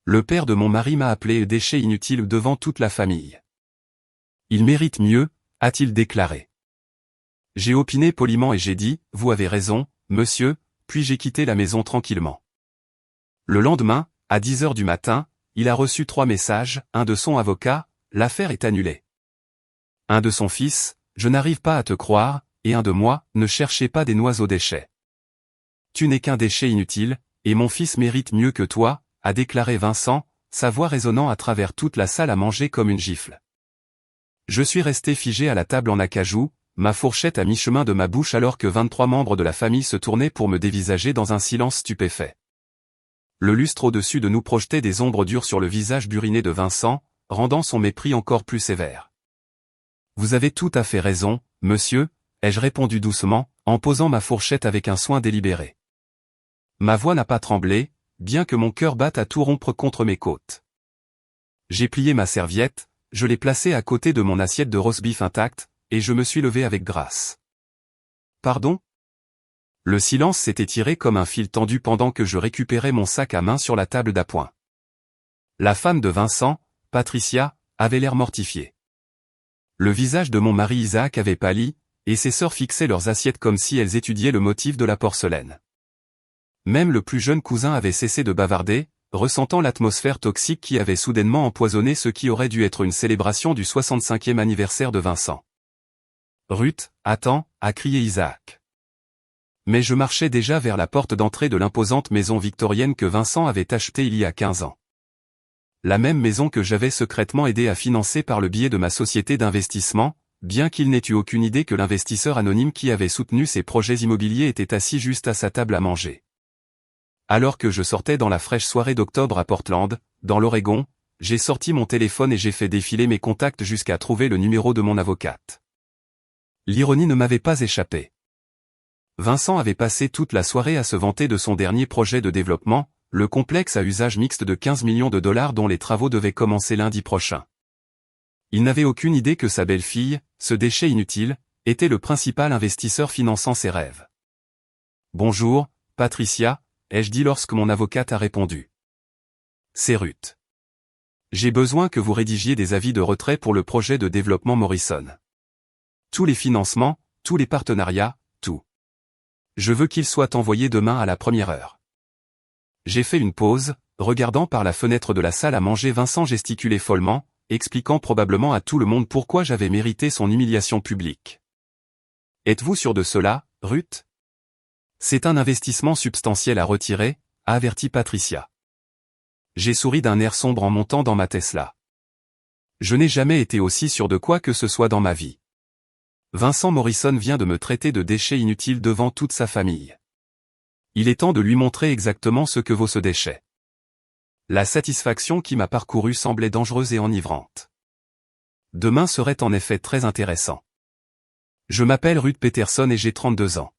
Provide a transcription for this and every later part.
Le père de mon mari m'a appelé déchet inutile devant toute la famille. Il mérite mieux, a-t-il déclaré. J'ai opiné poliment et j'ai dit, vous avez raison, monsieur, puis j'ai quitté la maison tranquillement. Le lendemain, à 10 heures du matin, il a reçu 3 messages, un de son avocat, l'affaire est annulée. Un de son fils, je n'arrive pas à te croire, et un de moi, ne cherchez pas des noix aux déchets. Tu n'es qu'un déchet inutile, et mon fils mérite mieux que toi, a déclaré Vincent, sa voix résonnant à travers toute la salle à manger comme une gifle. Je suis resté figé à la table en acajou, ma fourchette à mi-chemin de ma bouche alors que 23 membres de la famille se tournaient pour me dévisager dans un silence stupéfait. Le lustre au-dessus de nous projetait des ombres dures sur le visage buriné de Vincent, rendant son mépris encore plus sévère. Vous avez tout à fait raison, monsieur, ai-je répondu doucement, en posant ma fourchette avec un soin délibéré. Ma voix n'a pas tremblé, bien que mon cœur batte à tout rompre contre mes côtes. J'ai plié ma serviette, je l'ai placée à côté de mon assiette de roast-beef intact, et je me suis levé avec grâce. Pardon ? Le silence s'est étiré comme un fil tendu pendant que je récupérais mon sac à main sur la table d'appoint. La femme de Vincent, Patricia, avait l'air mortifiée. Le visage de mon mari Isaac avait pâli, et ses sœurs fixaient leurs assiettes comme si elles étudiaient le motif de la porcelaine. Même le plus jeune cousin avait cessé de bavarder, ressentant l'atmosphère toxique qui avait soudainement empoisonné ce qui aurait dû être une célébration du 65e anniversaire de Vincent. « Ruth, attends » a crié Isaac. Mais je marchais déjà vers la porte d'entrée de l'imposante maison victorienne que Vincent avait achetée il y a 15 ans. La même maison que j'avais secrètement aidé à financer par le biais de ma société d'investissement, bien qu'il n'ait eu aucune idée que l'investisseur anonyme qui avait soutenu ses projets immobiliers était assis juste à sa table à manger. Alors que je sortais dans la fraîche soirée d'octobre à Portland, dans l'Oregon, j'ai sorti mon téléphone et j'ai fait défiler mes contacts jusqu'à trouver le numéro de mon avocate. L'ironie ne m'avait pas échappé. Vincent avait passé toute la soirée à se vanter de son dernier projet de développement, le complexe à usage mixte de 15 millions de dollars dont les travaux devaient commencer lundi prochain. Il n'avait aucune idée que sa belle-fille, ce déchet inutile, était le principal investisseur finançant ses rêves. « Bonjour, Patricia », ai-je dit lorsque mon avocate a répondu. « C'est Ruth. J'ai besoin que vous rédigiez des avis de retrait pour le projet de développement Morrison. Tous les financements, tous les partenariats, tout. Je veux qu'ils soient envoyés demain à la première heure. » J'ai fait une pause, regardant par la fenêtre de la salle à manger Vincent gesticuler follement, expliquant probablement à tout le monde pourquoi j'avais mérité son humiliation publique. « Êtes-vous sûr de cela, Ruth ? C'est un investissement substantiel à retirer, a averti Patricia. J'ai souri d'un air sombre en montant dans ma Tesla. Je n'ai jamais été aussi sûr de quoi que ce soit dans ma vie. Vincent Morrison vient de me traiter de déchet inutile devant toute sa famille. Il est temps de lui montrer exactement ce que vaut ce déchet. La satisfaction qui m'a parcouru semblait dangereuse et enivrante. Demain serait en effet très intéressant. Je m'appelle Ruth Peterson et j'ai 32 ans.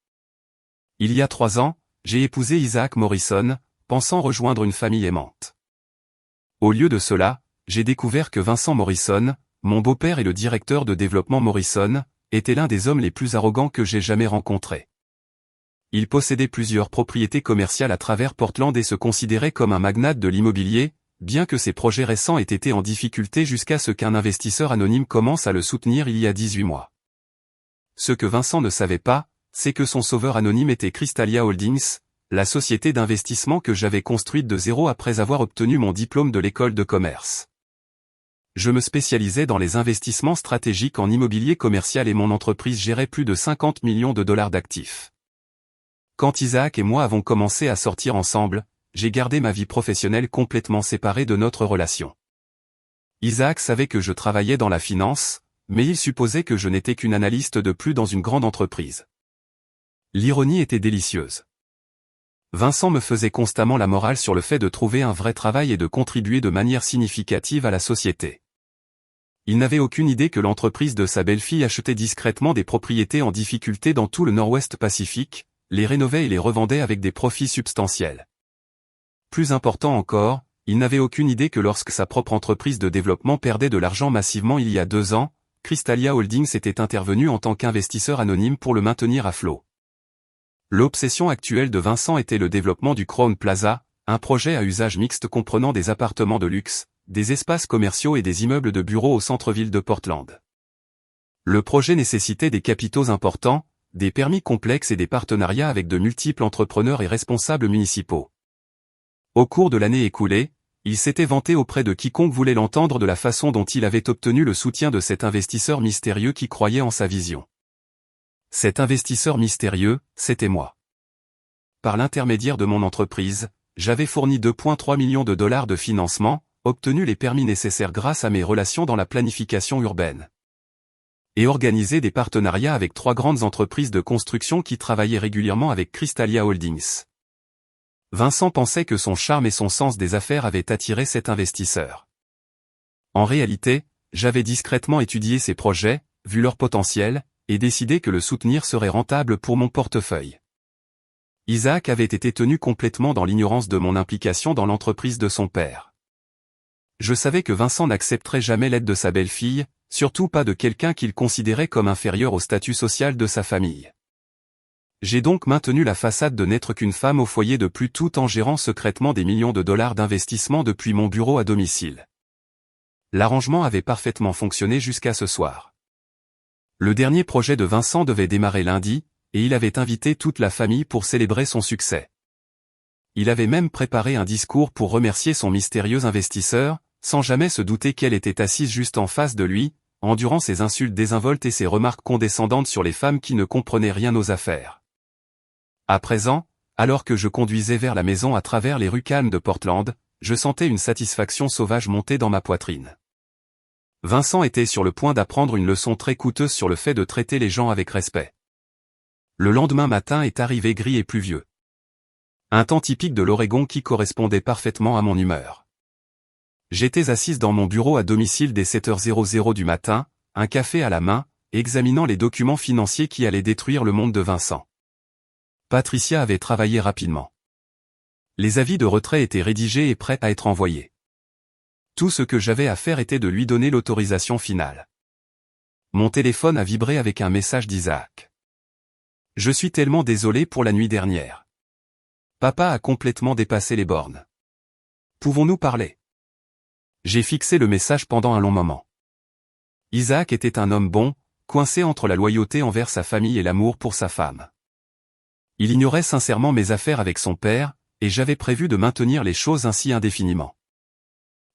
Il y a 3 ans, j'ai épousé Isaac Morrison, pensant rejoindre une famille aimante. Au lieu de cela, j'ai découvert que Vincent Morrison, mon beau-père et le directeur de développement Morrison, était l'un des hommes les plus arrogants que j'ai jamais rencontrés. Il possédait plusieurs propriétés commerciales à travers Portland et se considérait comme un magnate de l'immobilier, bien que ses projets récents aient été en difficulté jusqu'à ce qu'un investisseur anonyme commence à le soutenir il y a 18 mois. Ce que Vincent ne savait pas, c'est que son sauveur anonyme était Crystalia Holdings, la société d'investissement que j'avais construite de zéro après avoir obtenu mon diplôme de l'école de commerce. Je me spécialisais dans les investissements stratégiques en immobilier commercial et mon entreprise gérait plus de 50 millions de dollars d'actifs. Quand Isaac et moi avons commencé à sortir ensemble, j'ai gardé ma vie professionnelle complètement séparée de notre relation. Isaac savait que je travaillais dans la finance, mais il supposait que je n'étais qu'une analyste de plus dans une grande entreprise. L'ironie était délicieuse. Vincent me faisait constamment la morale sur le fait de trouver un vrai travail et de contribuer de manière significative à la société. Il n'avait aucune idée que l'entreprise de sa belle-fille achetait discrètement des propriétés en difficulté dans tout le Nord-Ouest Pacifique, les rénovait et les revendait avec des profits substantiels. Plus important encore, il n'avait aucune idée que lorsque sa propre entreprise de développement perdait de l'argent massivement il y a 2 ans, Crystalia Holdings était intervenu en tant qu'investisseur anonyme pour le maintenir à flot. L'obsession actuelle de Vincent était le développement du Crowne Plaza, un projet à usage mixte comprenant des appartements de luxe, des espaces commerciaux et des immeubles de bureaux au centre-ville de Portland. Le projet nécessitait des capitaux importants, des permis complexes et des partenariats avec de multiples entrepreneurs et responsables municipaux. Au cours de l'année écoulée, il s'était vanté auprès de quiconque voulait l'entendre de la façon dont il avait obtenu le soutien de cet investisseur mystérieux qui croyait en sa vision. Cet investisseur mystérieux, c'était moi. Par l'intermédiaire de mon entreprise, j'avais fourni 2,3 millions de dollars de financement, obtenu les permis nécessaires grâce à mes relations dans la planification urbaine, et organisé des partenariats avec 3 grandes entreprises de construction qui travaillaient régulièrement avec Crystalia Holdings. Vincent pensait que son charme et son sens des affaires avaient attiré cet investisseur. En réalité, j'avais discrètement étudié ses projets, vu leur potentiel, et décidé que le soutenir serait rentable pour mon portefeuille. Isaac avait été tenu complètement dans l'ignorance de mon implication dans l'entreprise de son père. Je savais que Vincent n'accepterait jamais l'aide de sa belle-fille, surtout pas de quelqu'un qu'il considérait comme inférieur au statut social de sa famille. J'ai donc maintenu la façade de n'être qu'une femme au foyer de plus tout en gérant secrètement des millions de dollars d'investissement depuis mon bureau à domicile. L'arrangement avait parfaitement fonctionné jusqu'à ce soir. Le dernier projet de Vincent devait démarrer lundi, et il avait invité toute la famille pour célébrer son succès. Il avait même préparé un discours pour remercier son mystérieux investisseur, sans jamais se douter qu'elle était assise juste en face de lui, endurant ses insultes désinvoltes et ses remarques condescendantes sur les femmes qui ne comprenaient rien aux affaires. À présent, alors que je conduisais vers la maison à travers les rues calmes de Portland, je sentais une satisfaction sauvage monter dans ma poitrine. Vincent était sur le point d'apprendre une leçon très coûteuse sur le fait de traiter les gens avec respect. Le lendemain matin est arrivé gris et pluvieux. Un temps typique de l'Oregon qui correspondait parfaitement à mon humeur. J'étais assise dans mon bureau à domicile dès 7h00 du matin, un café à la main, examinant les documents financiers qui allaient détruire le monde de Vincent. Patricia avait travaillé rapidement. Les avis de retrait étaient rédigés et prêts à être envoyés. Tout ce que j'avais à faire était de lui donner l'autorisation finale. Mon téléphone a vibré avec un message d'Isaac. Je suis tellement désolé pour la nuit dernière. Papa a complètement dépassé les bornes. Pouvons-nous parler? J'ai fixé le message pendant un long moment. Isaac était un homme bon, coincé entre la loyauté envers sa famille et l'amour pour sa femme. Il ignorait sincèrement mes affaires avec son père, et j'avais prévu de maintenir les choses ainsi indéfiniment.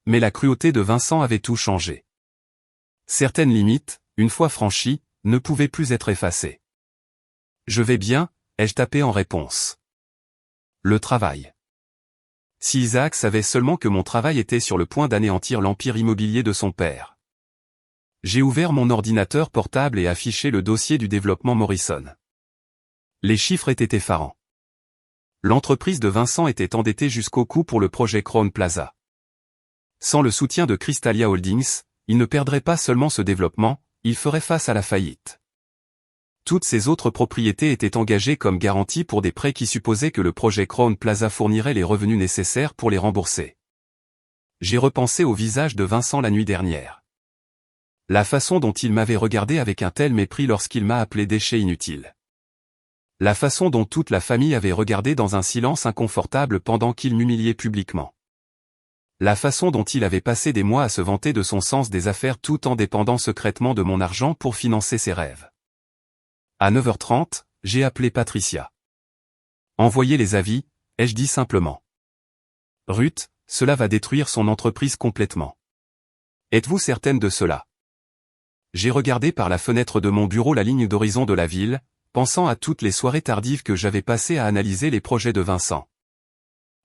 Mais la cruauté de Vincent avait tout changé. Certaines limites, une fois franchies, ne pouvaient plus être effacées. Je vais bien, ai-je tapé en réponse. Le travail. Si Isaac savait seulement que mon travail était sur le point d'anéantir l'empire immobilier de son père. J'ai ouvert mon ordinateur portable et affiché le dossier du développement Morrison. Les chiffres étaient effarants. L'entreprise de Vincent était endettée jusqu'au cou pour le projet Crowne Plaza. Sans le soutien de Crystalia Holdings, il ne perdrait pas seulement ce développement, il ferait face à la faillite. Toutes ses autres propriétés étaient engagées comme garantie pour des prêts qui supposaient que le projet Crowne Plaza fournirait les revenus nécessaires pour les rembourser. J'ai repensé au visage de Vincent la nuit dernière. La façon dont il m'avait regardé avec un tel mépris lorsqu'il m'a appelé déchet inutile. La façon dont toute la famille avait regardé dans un silence inconfortable pendant qu'il m'humiliait publiquement. La façon dont il avait passé des mois à se vanter de son sens des affaires tout en dépendant secrètement de mon argent pour financer ses rêves. À 9h30, j'ai appelé Patricia. Envoyez les avis, ai-je dit simplement. Ruth, cela va détruire son entreprise complètement. Êtes-vous certaine de cela? J'ai regardé par la fenêtre de mon bureau la ligne d'horizon de la ville, pensant à toutes les soirées tardives que j'avais passées à analyser les projets de Vincent.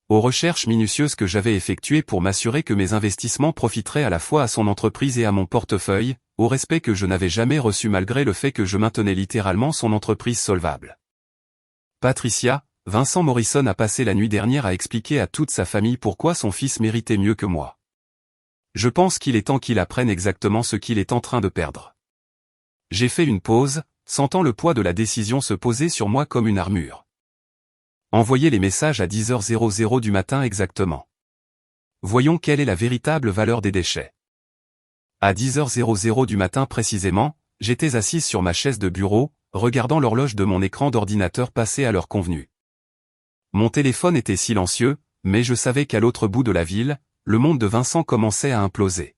Aux recherches minutieuses que j'avais effectuées pour m'assurer que mes investissements profiteraient à la fois à son entreprise et à mon portefeuille, au respect que je n'avais jamais reçu malgré le fait que je maintenais littéralement son entreprise solvable. Patricia, Vincent Morrison a passé la nuit dernière à expliquer à toute sa famille pourquoi son fils méritait mieux que moi. Je pense qu'il est temps qu'il apprenne exactement ce qu'il est en train de perdre. J'ai fait une pause, sentant le poids de la décision se poser sur moi comme une armure. Envoyez les messages à 10h00 du matin exactement. Voyons quelle est la véritable valeur des déchets. À 10h00 du matin précisément, j'étais assise sur ma chaise de bureau, regardant l'horloge de mon écran d'ordinateur passer à l'heure convenue. Mon téléphone était silencieux, mais je savais qu'à l'autre bout de la ville, le monde de Vincent commençait à imploser.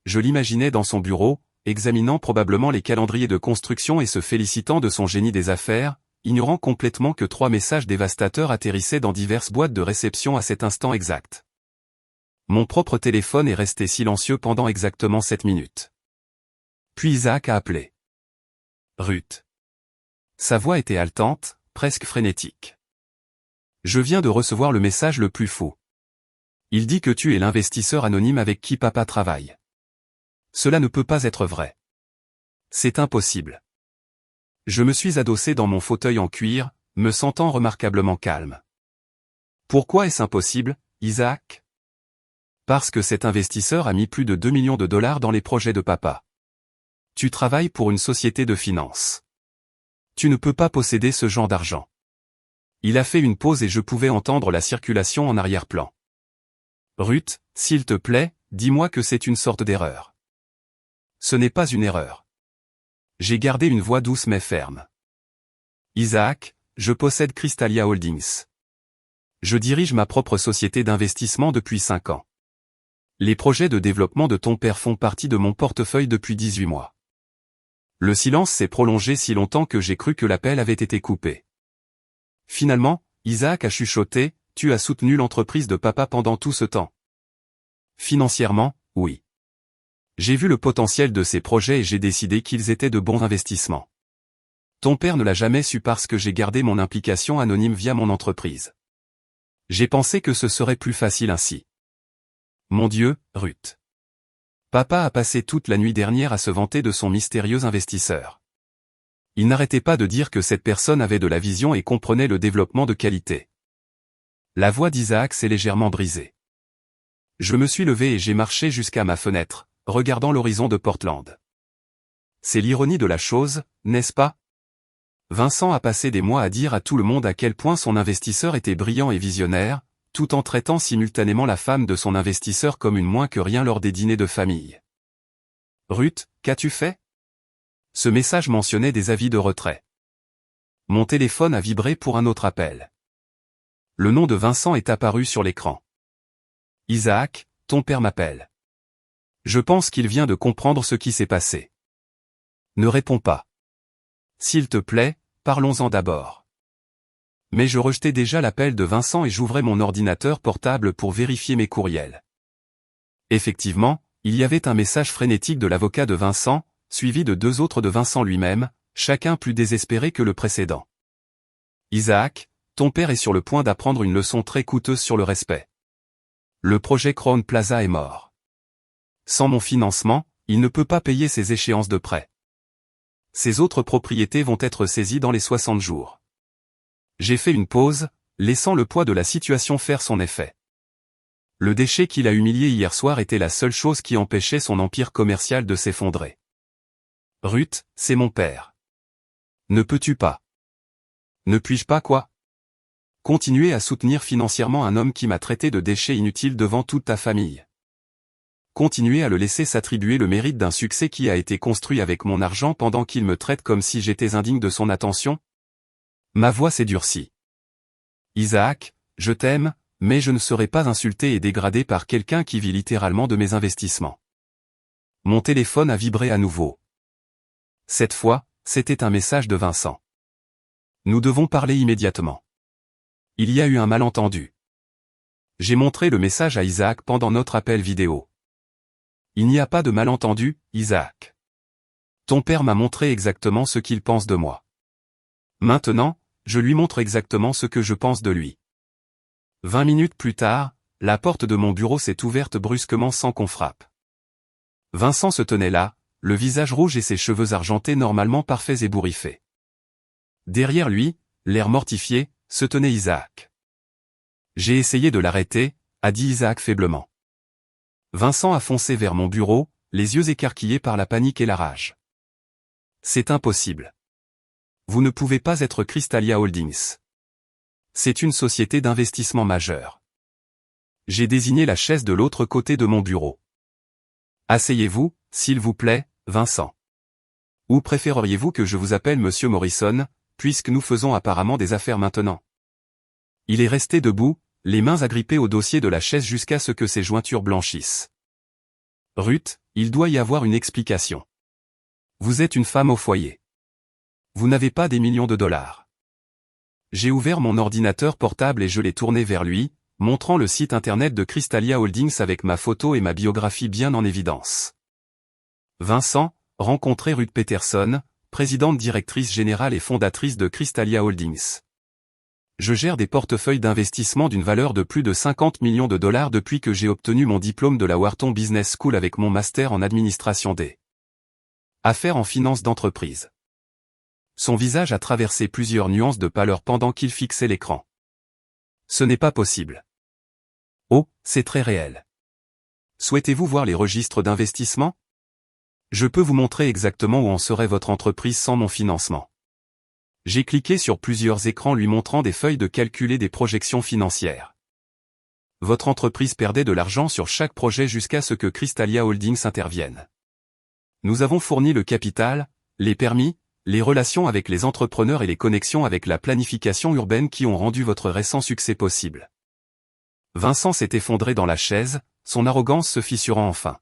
Je l'imaginais dans son bureau, examinant probablement les calendriers de construction et se félicitant de son génie des affaires, ignorant complètement que 3 messages dévastateurs atterrissaient dans diverses boîtes de réception à cet instant exact. Mon propre téléphone est resté silencieux pendant exactement 7 minutes. Puis Isaac a appelé. Ruth. Sa voix était haletante, presque frénétique. Je viens de recevoir le message le plus fou. Il dit que tu es l'investisseur anonyme avec qui papa travaille. Cela ne peut pas être vrai. C'est impossible. Je me suis adossé dans mon fauteuil en cuir, me sentant remarquablement calme. Pourquoi est-ce impossible, Isaac? Parce que cet investisseur a mis plus de 2 millions de dollars dans les projets de papa. Tu travailles pour une société de finance. Tu ne peux pas posséder ce genre d'argent. Il a fait une pause et je pouvais entendre la circulation en arrière-plan. Ruth, s'il te plaît, dis-moi que c'est une sorte d'erreur. Ce n'est pas une erreur. J'ai gardé une voix douce mais ferme. Isaac, je possède Crystalia Holdings. Je dirige ma propre société d'investissement depuis 5 ans. Les projets de développement de ton père font partie de mon portefeuille depuis 18 mois. Le silence s'est prolongé si longtemps que j'ai cru que l'appel avait été coupé. Finalement, Isaac a chuchoté, tu as soutenu l'entreprise de papa pendant tout ce temps. Financièrement, oui. J'ai vu le potentiel de ces projets et j'ai décidé qu'ils étaient de bons investissements. Ton père ne l'a jamais su parce que j'ai gardé mon implication anonyme via mon entreprise. J'ai pensé que ce serait plus facile ainsi. Mon Dieu, Ruth. Papa a passé toute la nuit dernière à se vanter de son mystérieux investisseur. Il n'arrêtait pas de dire que cette personne avait de la vision et comprenait le développement de qualité. La voix d'Isaac s'est légèrement brisée. Je me suis levé et j'ai marché jusqu'à ma fenêtre, regardant l'horizon de Portland. C'est l'ironie de la chose, n'est-ce pas? Vincent a passé des mois à dire à tout le monde à quel point son investisseur était brillant et visionnaire, tout en traitant simultanément la femme de son investisseur comme une moins que rien lors des dîners de famille. Ruth, qu'as-tu fait? Ce message mentionnait des avis de retrait. Mon téléphone a vibré pour un autre appel. Le nom de Vincent est apparu sur l'écran. Isaac, ton père m'appelle. Je pense qu'il vient de comprendre ce qui s'est passé. Ne réponds pas. S'il te plaît, parlons-en d'abord. Mais je rejetais déjà l'appel de Vincent et j'ouvrais mon ordinateur portable pour vérifier mes courriels. Effectivement, il y avait un message frénétique de l'avocat de Vincent, suivi de 2 autres de Vincent lui-même, chacun plus désespéré que le précédent. Isaac, ton père est sur le point d'apprendre une leçon très coûteuse sur le respect. Le projet Crown Plaza est mort. Sans mon financement, il ne peut pas payer ses échéances de prêt. Ses autres propriétés vont être saisies dans les 60 jours. J'ai fait une pause, laissant le poids de la situation faire son effet. Le déchet qu'il a humilié hier soir était la seule chose qui empêchait son empire commercial de s'effondrer. Ruth, c'est mon père. Ne peux-tu pas? Ne puis-je pas quoi? Continuer à soutenir financièrement un homme qui m'a traité de déchet inutile devant toute ta famille. Continuer à le laisser s'attribuer le mérite d'un succès qui a été construit avec mon argent pendant qu'il me traite comme si j'étais indigne de son attention? Ma voix s'est durcie. Isaac, je t'aime, mais je ne serai pas insulté et dégradé par quelqu'un qui vit littéralement de mes investissements. Mon téléphone a vibré à nouveau. Cette fois, c'était un message de Vincent. Nous devons parler immédiatement. Il y a eu un malentendu. J'ai montré le message à Isaac pendant notre appel vidéo. Il n'y a pas de malentendu, Isaac. Ton père m'a montré exactement ce qu'il pense de moi. Maintenant, je lui montre exactement ce que je pense de lui. 20 minutes plus tard, la porte de mon bureau s'est ouverte brusquement sans qu'on frappe. Vincent se tenait là, le visage rouge et ses cheveux argentés normalement parfaits ébouriffés. Derrière lui, l'air mortifié, se tenait Isaac. J'ai essayé de l'arrêter, a dit Isaac faiblement. Vincent a foncé vers mon bureau, les yeux écarquillés par la panique et la rage. C'est impossible. Vous ne pouvez pas être Crystalia Holdings. C'est une société d'investissement majeure. J'ai désigné la chaise de l'autre côté de mon bureau. Asseyez-vous, s'il vous plaît, Vincent. Ou préféreriez-vous que je vous appelle Monsieur Morrison, puisque nous faisons apparemment des affaires maintenant? Il est resté debout, les mains agrippées au dossier de la chaise jusqu'à ce que ses jointures blanchissent. Ruth, il doit y avoir une explication. Vous êtes une femme au foyer. Vous n'avez pas des millions de dollars. J'ai ouvert mon ordinateur portable et je l'ai tourné vers lui, montrant le site internet de Crystalia Holdings avec ma photo et ma biographie bien en évidence. Vincent, rencontré Ruth Peterson, présidente directrice générale et fondatrice de Crystalia Holdings. Je gère des portefeuilles d'investissement d'une valeur de plus de 50 millions de dollars depuis que j'ai obtenu mon diplôme de la Wharton Business School avec mon master en administration des affaires en finance d'entreprise. Son visage a traversé plusieurs nuances de pâleur pendant qu'il fixait l'écran. Ce n'est pas possible. Oh, c'est très réel. Souhaitez-vous voir les registres d'investissement? Je peux vous montrer exactement où en serait votre entreprise sans mon financement. J'ai cliqué sur plusieurs écrans lui montrant des feuilles de calcul et des projections financières. Votre entreprise perdait de l'argent sur chaque projet jusqu'à ce que Crystalia Holdings intervienne. Nous avons fourni le capital, les permis, les relations avec les entrepreneurs et les connexions avec la planification urbaine qui ont rendu votre récent succès possible. Vincent s'est effondré dans la chaise, son arrogance se fissurant enfin.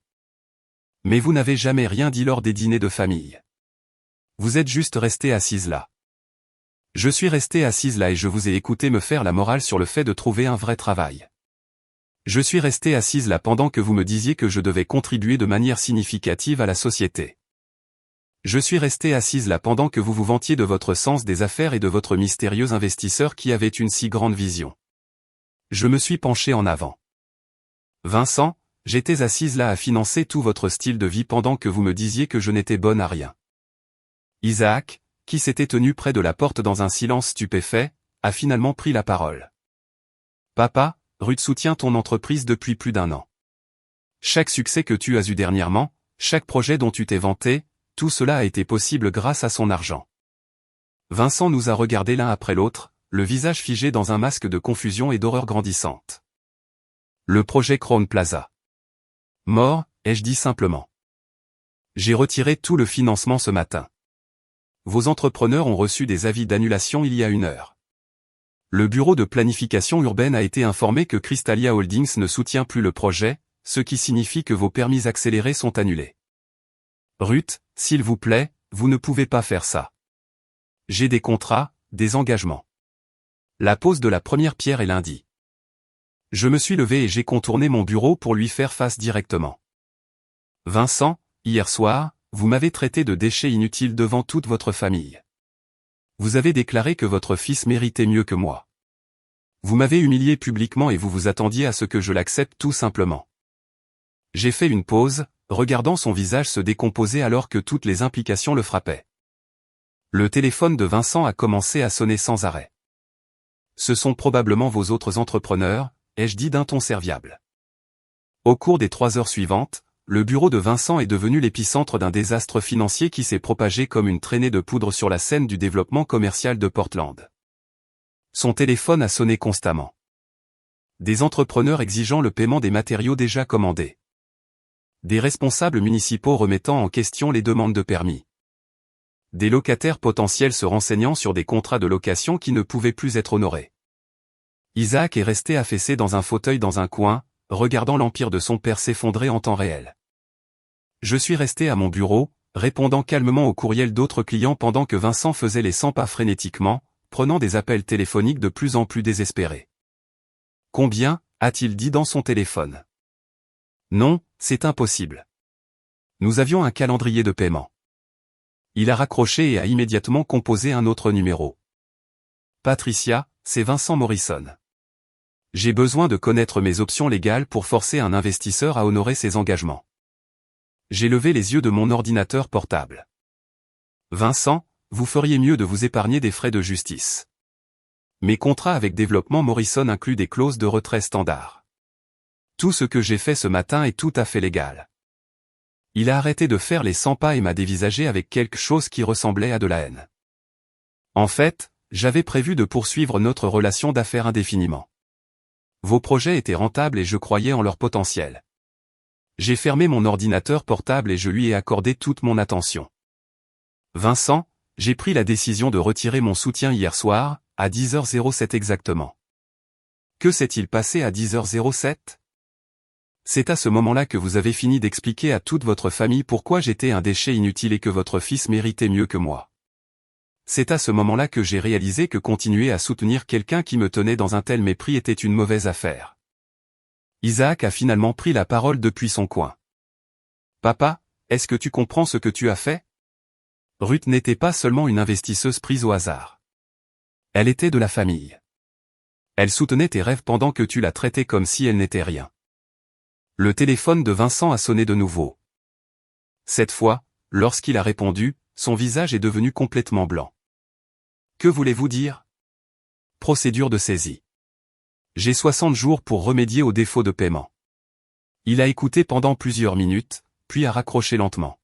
Mais vous n'avez jamais rien dit lors des dîners de famille. Vous êtes juste restée assise là. Je suis restée assise là et je vous ai écouté me faire la morale sur le fait de trouver un vrai travail. Je suis restée assise là pendant que vous me disiez que je devais contribuer de manière significative à la société. Je suis restée assise là pendant que vous vous vantiez de votre sens des affaires et de votre mystérieux investisseur qui avait une si grande vision. Je me suis penchée en avant. Vincent, j'étais assise là à financer tout votre style de vie pendant que vous me disiez que je n'étais bonne à rien. Isaac, qui s'était tenu près de la porte dans un silence stupéfait, a finalement pris la parole. Papa, Ruth soutient ton entreprise depuis plus d'1 an. Chaque succès que tu as eu dernièrement, chaque projet dont tu t'es vanté, tout cela a été possible grâce à son argent. Vincent nous a regardés l'un après l'autre, le visage figé dans un masque de confusion et d'horreur grandissante. Le projet Crown Plaza. Mort, ai-je dit simplement. J'ai retiré tout le financement ce matin. Vos entrepreneurs ont reçu des avis d'annulation il y a 1 heure. Le bureau de planification urbaine a été informé que Crystalia Holdings ne soutient plus le projet, ce qui signifie que vos permis accélérés sont annulés. Ruth, s'il vous plaît, vous ne pouvez pas faire ça. J'ai des contrats, des engagements. La pose de la première pierre est lundi. Je me suis levé et j'ai contourné mon bureau pour lui faire face directement. Vincent, hier soir, vous m'avez traité de déchet inutile devant toute votre famille. Vous avez déclaré que votre fils méritait mieux que moi. Vous m'avez humilié publiquement et vous vous attendiez à ce que je l'accepte tout simplement. J'ai fait une pause, regardant son visage se décomposer alors que toutes les implications le frappaient. Le téléphone de Vincent a commencé à sonner sans arrêt. Ce sont probablement vos autres entrepreneurs, ai-je dit d'un ton serviable. Au cours des 3 heures suivantes, le bureau de Vincent est devenu l'épicentre d'un désastre financier qui s'est propagé comme une traînée de poudre sur la scène du développement commercial de Portland. Son téléphone a sonné constamment. Des entrepreneurs exigeant le paiement des matériaux déjà commandés. Des responsables municipaux remettant en question les demandes de permis. Des locataires potentiels se renseignant sur des contrats de location qui ne pouvaient plus être honorés. Isaac est resté affaissé dans un fauteuil dans un coin, regardant l'empire de son père s'effondrer en temps réel. Je suis resté à mon bureau, répondant calmement aux courriels d'autres clients pendant que Vincent faisait les 100 pas frénétiquement, prenant des appels téléphoniques de plus en plus désespérés. Combien, a-t-il dit dans son téléphone? Non, c'est impossible. Nous avions un calendrier de paiement. Il a raccroché et a immédiatement composé un autre numéro. Patricia, c'est Vincent Morrison. J'ai besoin de connaître mes options légales pour forcer un investisseur à honorer ses engagements. J'ai levé les yeux de mon ordinateur portable. Vincent, vous feriez mieux de vous épargner des frais de justice. Mes contrats avec Développement Morrison incluent des clauses de retrait standard. Tout ce que j'ai fait ce matin est tout à fait légal. Il a arrêté de faire les 100 pas et m'a dévisagé avec quelque chose qui ressemblait à de la haine. En fait, j'avais prévu de poursuivre notre relation d'affaires indéfiniment. Vos projets étaient rentables et je croyais en leur potentiel. J'ai fermé mon ordinateur portable et je lui ai accordé toute mon attention. Vincent, j'ai pris la décision de retirer mon soutien hier soir, à 10h07 exactement. Que s'est-il passé à 10h07? C'est à ce moment-là que vous avez fini d'expliquer à toute votre famille pourquoi j'étais un déchet inutile et que votre fils méritait mieux que moi. C'est à ce moment-là que j'ai réalisé que continuer à soutenir quelqu'un qui me tenait dans un tel mépris était une mauvaise affaire. Isaac a finalement pris la parole depuis son coin. Papa, est-ce que tu comprends ce que tu as fait? Ruth n'était pas seulement une investisseuse prise au hasard. Elle était de la famille. Elle soutenait tes rêves pendant que tu la traitais comme si elle n'était rien. Le téléphone de Vincent a sonné de nouveau. Cette fois, lorsqu'il a répondu, son visage est devenu complètement blanc. Que voulez-vous dire? Procédure de saisie. J'ai 60 jours pour remédier au défaut de paiement. Il a écouté pendant plusieurs minutes, puis a raccroché lentement.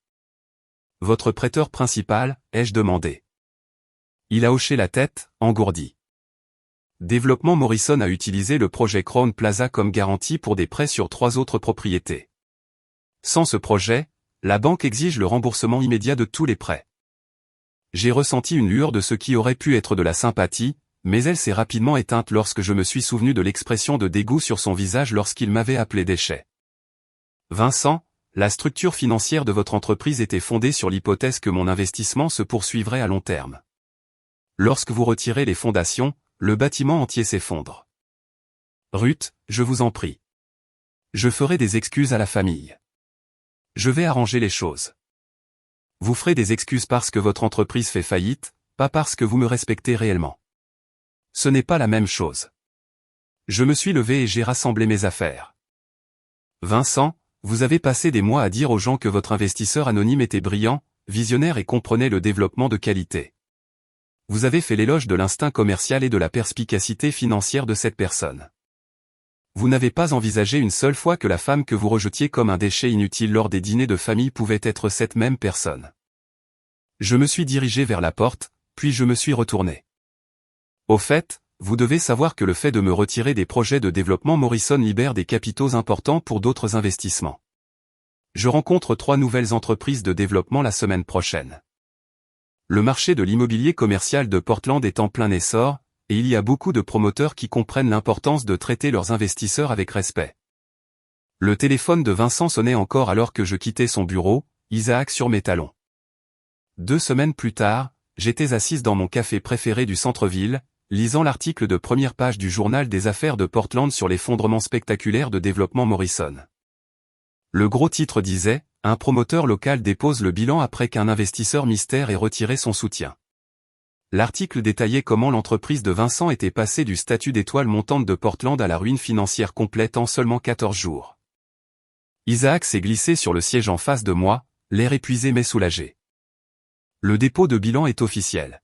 Votre prêteur principal, ai-je demandé. Il a hoché la tête, engourdi. Développement Morrison a utilisé le projet Crown Plaza comme garantie pour des prêts sur 3 autres propriétés. Sans ce projet, la banque exige le remboursement immédiat de tous les prêts. J'ai ressenti une lueur de ce qui aurait pu être de la sympathie, mais elle s'est rapidement éteinte lorsque je me suis souvenu de l'expression de dégoût sur son visage lorsqu'il m'avait appelé déchet. Vincent, la structure financière de votre entreprise était fondée sur l'hypothèse que mon investissement se poursuivrait à long terme. Lorsque vous retirez les fondations, le bâtiment entier s'effondre. Ruth, je vous en prie. Je ferai des excuses à la famille. Je vais arranger les choses. Vous ferez des excuses parce que votre entreprise fait faillite, pas parce que vous me respectez réellement. Ce n'est pas la même chose. Je me suis levé et j'ai rassemblé mes affaires. Vincent, vous avez passé des mois à dire aux gens que votre investisseur anonyme était brillant, visionnaire et comprenait le développement de qualité. Vous avez fait l'éloge de l'instinct commercial et de la perspicacité financière de cette personne. Vous n'avez pas envisagé une seule fois que la femme que vous rejetiez comme un déchet inutile lors des dîners de famille pouvait être cette même personne. Je me suis dirigé vers la porte, puis je me suis retourné. Au fait, vous devez savoir que le fait de me retirer des projets de développement Morrison libère des capitaux importants pour d'autres investissements. Je rencontre 3 nouvelles entreprises de développement la semaine prochaine. Le marché de l'immobilier commercial de Portland est en plein essor, et il y a beaucoup de promoteurs qui comprennent l'importance de traiter leurs investisseurs avec respect. Le téléphone de Vincent sonnait encore alors que je quittais son bureau, Isaac sur mes talons. 2 semaines plus tard, j'étais assise dans mon café préféré du centre-ville, lisant l'article de première page du journal des affaires de Portland sur l'effondrement spectaculaire de développement Morrison. Le gros titre disait « Un promoteur local dépose le bilan après qu'un investisseur mystère ait retiré son soutien ». L'article détaillait comment l'entreprise de Vincent était passée du statut d'étoile montante de Portland à la ruine financière complète en seulement 14 jours. Isaac s'est glissé sur le siège en face de moi, l'air épuisé mais soulagé. Le dépôt de bilan est officiel.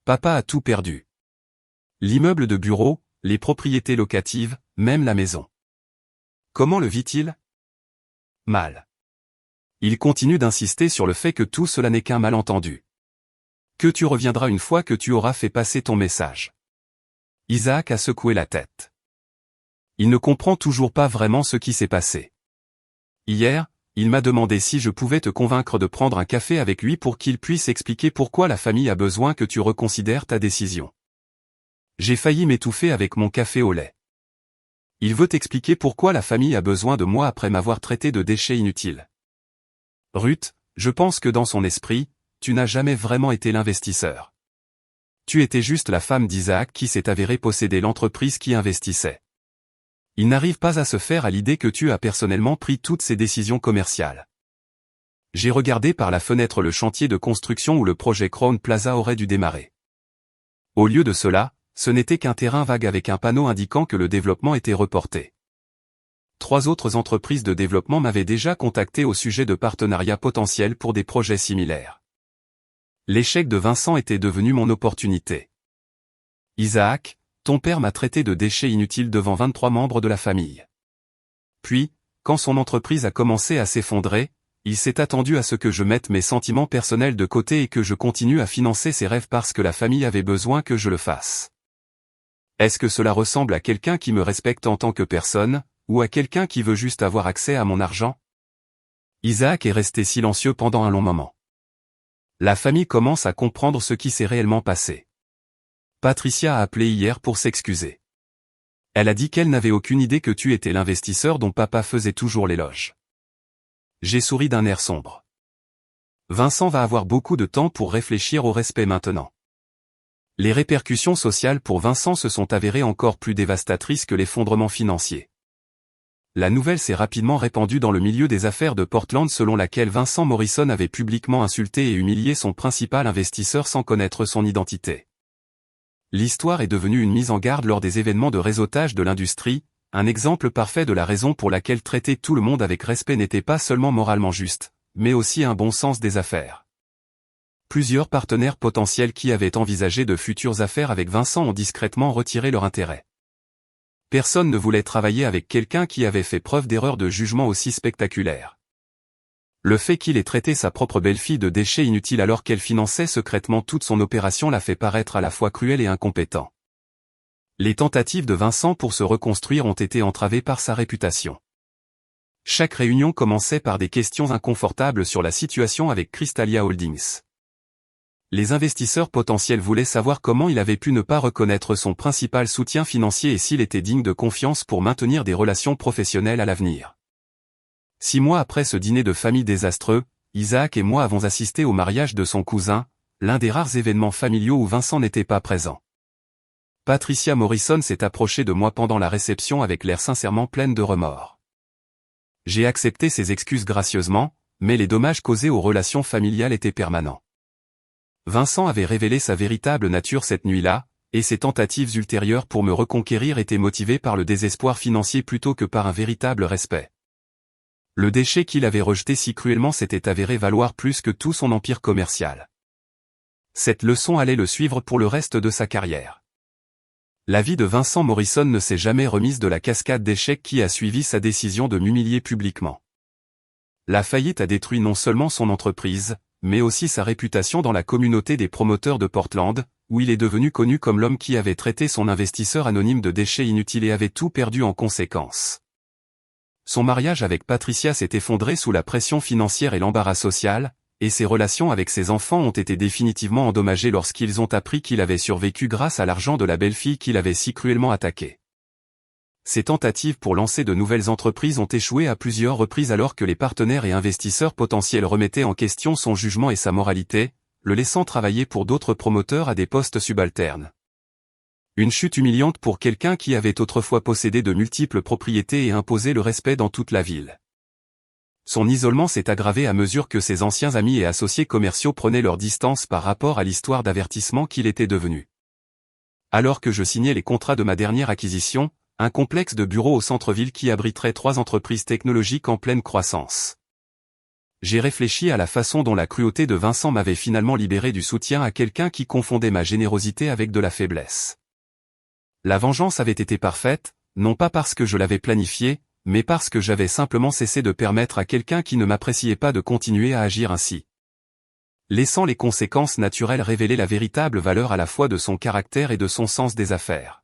Papa a tout perdu. L'immeuble de bureau, les propriétés locatives, même la maison. Comment le vit-il? Mal. Il continue d'insister sur le fait que tout cela n'est qu'un malentendu. Que tu reviendras une fois que tu auras fait passer ton message. Isaac a secoué la tête. Il ne comprend toujours pas vraiment ce qui s'est passé. Hier, il m'a demandé si je pouvais te convaincre de prendre un café avec lui pour qu'il puisse expliquer pourquoi la famille a besoin que tu reconsidères ta décision. J'ai failli m'étouffer avec mon café au lait. Il veut t'expliquer pourquoi la famille a besoin de moi après m'avoir traité de déchet inutile. Ruth, je pense que dans son esprit, tu n'as jamais vraiment été l'investisseur. Tu étais juste la femme d'Isaac qui s'est avérée posséder l'entreprise qui investissait. Il n'arrive pas à se faire à l'idée que tu as personnellement pris toutes ces décisions commerciales. J'ai regardé par la fenêtre le chantier de construction où le projet Crown Plaza aurait dû démarrer. Au lieu de cela, ce n'était qu'un terrain vague avec un panneau indiquant que le développement était reporté. 3 autres entreprises de développement m'avaient déjà contacté au sujet de partenariats potentiels pour des projets similaires. L'échec de Vincent était devenu mon opportunité. Isaac, ton père m'a traité de déchet inutile devant 23 membres de la famille. Puis, quand son entreprise a commencé à s'effondrer, il s'est attendu à ce que je mette mes sentiments personnels de côté et que je continue à financer ses rêves parce que la famille avait besoin que je le fasse. Est-ce que cela ressemble à quelqu'un qui me respecte en tant que personne, ou à quelqu'un qui veut juste avoir accès à mon argent? Isaac est resté silencieux pendant un long moment. La famille commence à comprendre ce qui s'est réellement passé. Patricia a appelé hier pour s'excuser. Elle a dit qu'elle n'avait aucune idée que tu étais l'investisseur dont papa faisait toujours l'éloge. J'ai souri d'un air sombre. Vincent va avoir beaucoup de temps pour réfléchir au respect maintenant. Les répercussions sociales pour Vincent se sont avérées encore plus dévastatrices que l'effondrement financier. La nouvelle s'est rapidement répandue dans le milieu des affaires de Portland selon laquelle Vincent Morrison avait publiquement insulté et humilié son principal investisseur sans connaître son identité. L'histoire est devenue une mise en garde lors des événements de réseautage de l'industrie, un exemple parfait de la raison pour laquelle traiter tout le monde avec respect n'était pas seulement moralement juste, mais aussi un bon sens des affaires. Plusieurs partenaires potentiels qui avaient envisagé de futures affaires avec Vincent ont discrètement retiré leur intérêt. Personne ne voulait travailler avec quelqu'un qui avait fait preuve d'erreur de jugement aussi spectaculaire. Le fait qu'il ait traité sa propre belle-fille de déchet inutile alors qu'elle finançait secrètement toute son opération l'a fait paraître à la fois cruel et incompétent. Les tentatives de Vincent pour se reconstruire ont été entravées par sa réputation. Chaque réunion commençait par des questions inconfortables sur la situation avec Crystalia Holdings. Les investisseurs potentiels voulaient savoir comment il avait pu ne pas reconnaître son principal soutien financier et s'il était digne de confiance pour maintenir des relations professionnelles à l'avenir. 6 mois après ce dîner de famille désastreux, Isaac et moi avons assisté au mariage de son cousin, l'un des rares événements familiaux où Vincent n'était pas présent. Patricia Morrison s'est approchée de moi pendant la réception avec l'air sincèrement pleine de remords. J'ai accepté ses excuses gracieusement, mais les dommages causés aux relations familiales étaient permanents. Vincent avait révélé sa véritable nature cette nuit-là, et ses tentatives ultérieures pour me reconquérir étaient motivées par le désespoir financier plutôt que par un véritable respect. Le déchet qu'il avait rejeté si cruellement s'était avéré valoir plus que tout son empire commercial. Cette leçon allait le suivre pour le reste de sa carrière. La vie de Vincent Morrison ne s'est jamais remise de la cascade d'échecs qui a suivi sa décision de m'humilier publiquement. La faillite a détruit non seulement son entreprise, mais aussi sa réputation dans la communauté des promoteurs de Portland, où il est devenu connu comme l'homme qui avait traité son investisseur anonyme de déchets inutiles et avait tout perdu en conséquence. Son mariage avec Patricia s'est effondré sous la pression financière et l'embarras social, et ses relations avec ses enfants ont été définitivement endommagées lorsqu'ils ont appris qu'il avait survécu grâce à l'argent de la belle-fille qu'il avait si cruellement attaquée. Ses tentatives pour lancer de nouvelles entreprises ont échoué à plusieurs reprises alors que les partenaires et investisseurs potentiels remettaient en question son jugement et sa moralité, le laissant travailler pour d'autres promoteurs à des postes subalternes. Une chute humiliante pour quelqu'un qui avait autrefois possédé de multiples propriétés et imposé le respect dans toute la ville. Son isolement s'est aggravé à mesure que ses anciens amis et associés commerciaux prenaient leur distance par rapport à l'histoire d'avertissement qu'il était devenu. Alors que je signais les contrats de ma dernière acquisition, un complexe de bureaux au centre-ville qui abriterait 3 entreprises technologiques en pleine croissance. J'ai réfléchi à la façon dont la cruauté de Vincent m'avait finalement libéré du soutien à quelqu'un qui confondait ma générosité avec de la faiblesse. La vengeance avait été parfaite, non pas parce que je l'avais planifiée, mais parce que j'avais simplement cessé de permettre à quelqu'un qui ne m'appréciait pas de continuer à agir ainsi. Laissant les conséquences naturelles révéler la véritable valeur à la fois de son caractère et de son sens des affaires.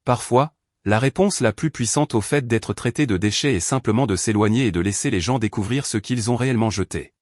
Parfois, la réponse la plus puissante au fait d'être traité de déchet est simplement de s'éloigner et de laisser les gens découvrir ce qu'ils ont réellement jeté.